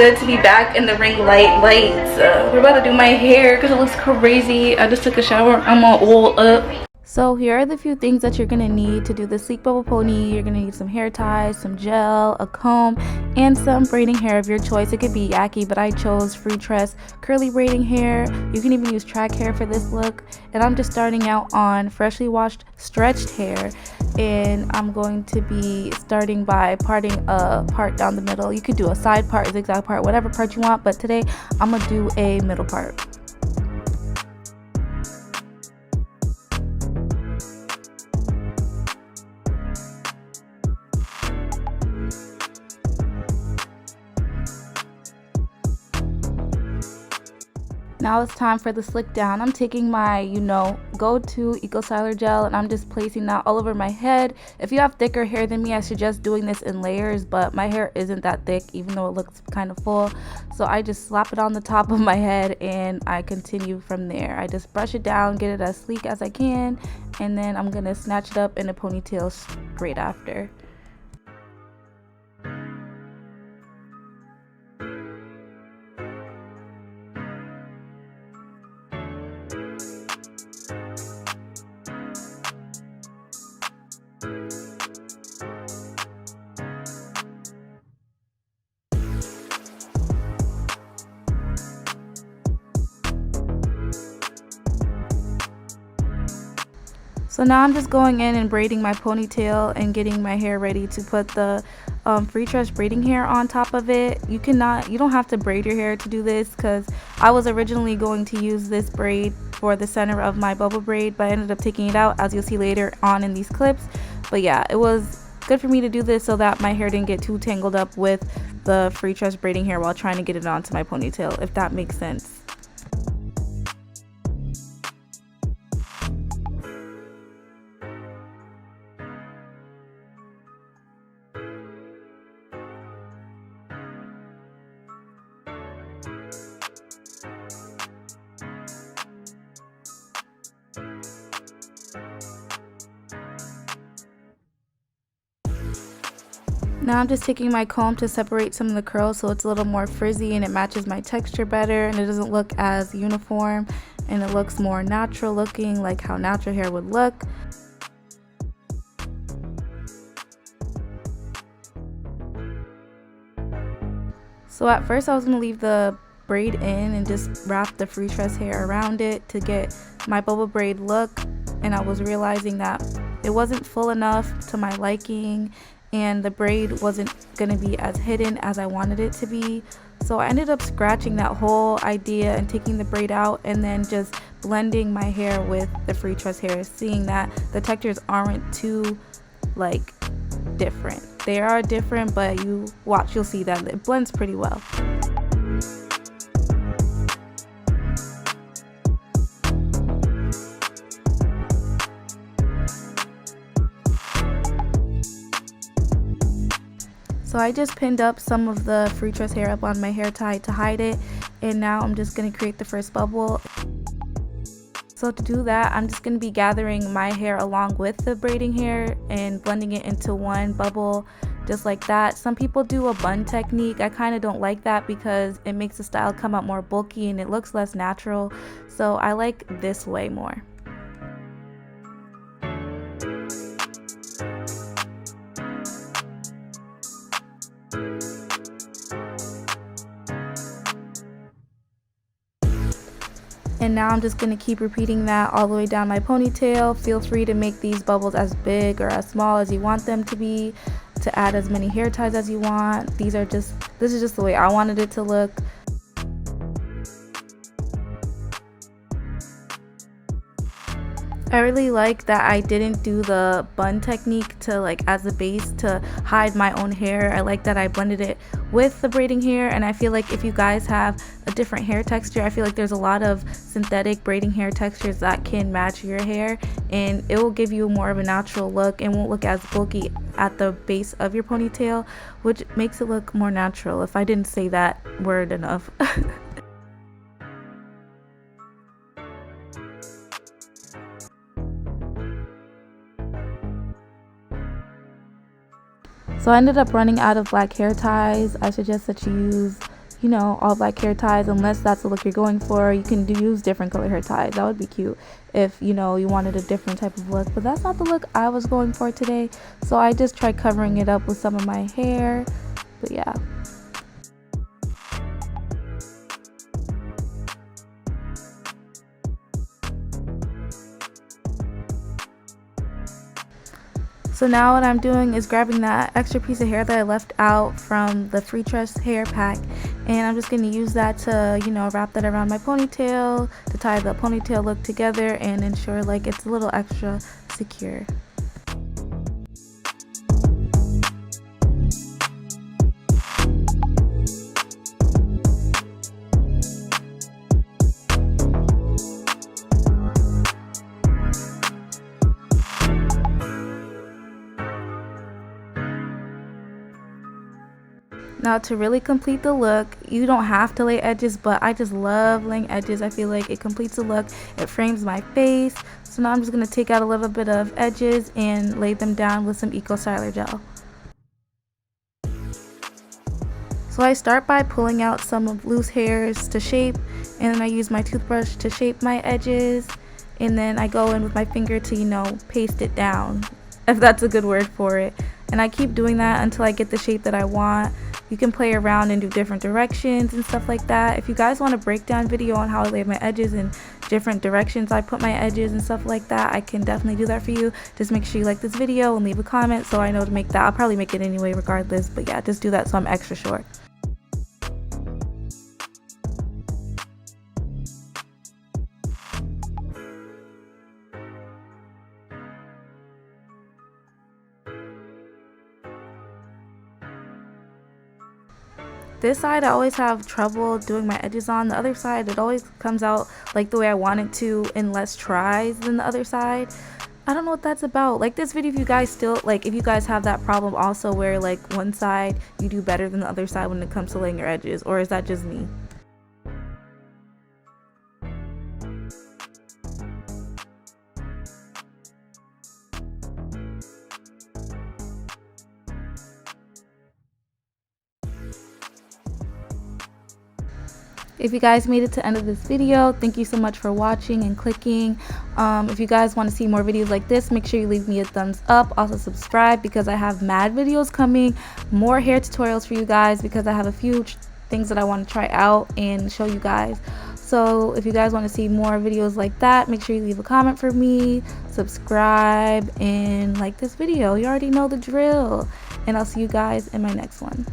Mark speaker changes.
Speaker 1: good to be back in the ring lights. We're about to do my hair because it looks crazy. I just took a shower. I'm all up. So here are the few things that you're going to need to do the sleek bubble pony. You're going to need some hair ties, some gel, a comb, and some braiding hair of your choice. It could be yaki, but I chose FREETRESS curly braiding hair. You can even use track hair for this look. And I'm just starting out on freshly washed stretched hair. And I'm going to be starting by parting a part down the middle. You could do a side part, a zigzag part, whatever part you want. But today I'm going to do a middle part. Now it's time for the slick down. I'm taking my, go-to ECOSTYLER gel, and I'm just placing that all over my head. If you have thicker hair than me, I suggest doing this in layers, but my hair isn't that thick, even though it looks kind of full. So I just slap it on the top of my head, and I continue from there. I just brush it down, get it as sleek as I can, and then I'm gonna snatch it up in a ponytail straight after. So now I'm just going in and braiding my ponytail and getting my hair ready to put the FREETRESS braiding hair on top of it. You don't have to braid your hair to do this, because I was originally going to use this braid for the center of my bubble braid, but I ended up taking it out, as you'll see later on in these clips. But yeah, it was good for me to do this so that my hair didn't get too tangled up with the FREETRESS braiding hair while trying to get it onto my ponytail, if that makes sense. Now I'm just taking my comb to separate some of the curls so it's a little more frizzy and it matches my texture better and it doesn't look as uniform and it looks more natural looking, like how natural hair would look. So at first I was going to leave the braid in and just wrap the FREETRESS hair around it to get my bubble braid look, and I was realizing that it wasn't full enough to my liking and the braid wasn't going to be as hidden as I wanted it to be. So I ended up scratching that whole idea and taking the braid out and then just blending my hair with the FREETRESS hair, seeing that the textures aren't too different. They are different, but you'll see that it blends pretty well. So I just pinned up some of the FREETRESS hair up on my hair tie to hide it, and now I'm just going to create the first bubble. So to do that, I'm just going to be gathering my hair along with the braiding hair and blending it into one bubble just like that. Some people do a bun technique. I kind of don't like that because it makes the style come out more bulky and it looks less natural. So I like this way more. And now I'm just going to keep repeating that all the way down my ponytail. Feel free to make these bubbles as big or as small as you want them to be, to add as many hair ties as you want. This is just the way I wanted it to look. I really like that I didn't do the bun technique to as a base to hide my own hair. I like that I blended it with the braiding hair, and I feel like if you guys have a different hair texture, I feel like there's a lot of synthetic braiding hair textures that can match your hair and it will give you more of a natural look and won't look as bulky at the base of your ponytail, which makes it look more natural, if I didn't say that word enough. So I ended up running out of black hair ties. I suggest that you use you know, all black hair ties, unless that's the look you're going for. You can use different color hair ties. That would be cute if, you know, you wanted a different type of look, but that's not the look I was going for today. So I just tried covering it up with some of my hair, but yeah. So now what I'm doing is grabbing that extra piece of hair that I left out from the FREETRESS hair pack, and I'm just going to use that to, you know, wrap that around my ponytail to tie the ponytail look together and ensure like it's a little extra secure. Now to really complete the look, you don't have to lay edges, but I just love laying edges. I feel like it completes the look, it frames my face. So now I'm just going to take out a little bit of edges and lay them down with some ECOSTYLER gel. So I start by pulling out some of loose hairs to shape, and then I use my toothbrush to shape my edges, and then I go in with my finger to, you know, paste it down, if that's a good word for it. And I keep doing that until I get the shape that I want. You can play around and do different directions and stuff like that. If you guys want a breakdown video on how I lay my edges and different directions I put my edges and stuff like that, I can definitely do that for you. Just make sure you like this video and leave a comment so I know to make that. I'll probably make it anyway regardless, but yeah, just do that so I'm extra sure. This side I always have trouble doing my edges on. The other side, it always comes out like the way I want it to in less tries than the other side. I don't know what that's about. Like this video, if you guys still, like if you guys have that problem also where like one side you do better than the other side when it comes to laying your edges, or is that just me? If you guys made it to the end of this video, thank you so much for watching and clicking. If you guys want to see more videos like this, make sure you leave me a thumbs up. Also subscribe because I have mad videos coming, more hair tutorials for you guys because I have a few things that I want to try out and show you guys. So if you guys want to see more videos like that, make sure you leave a comment for me, subscribe, and like this video. You already know the drill. And I'll see you guys in my next one.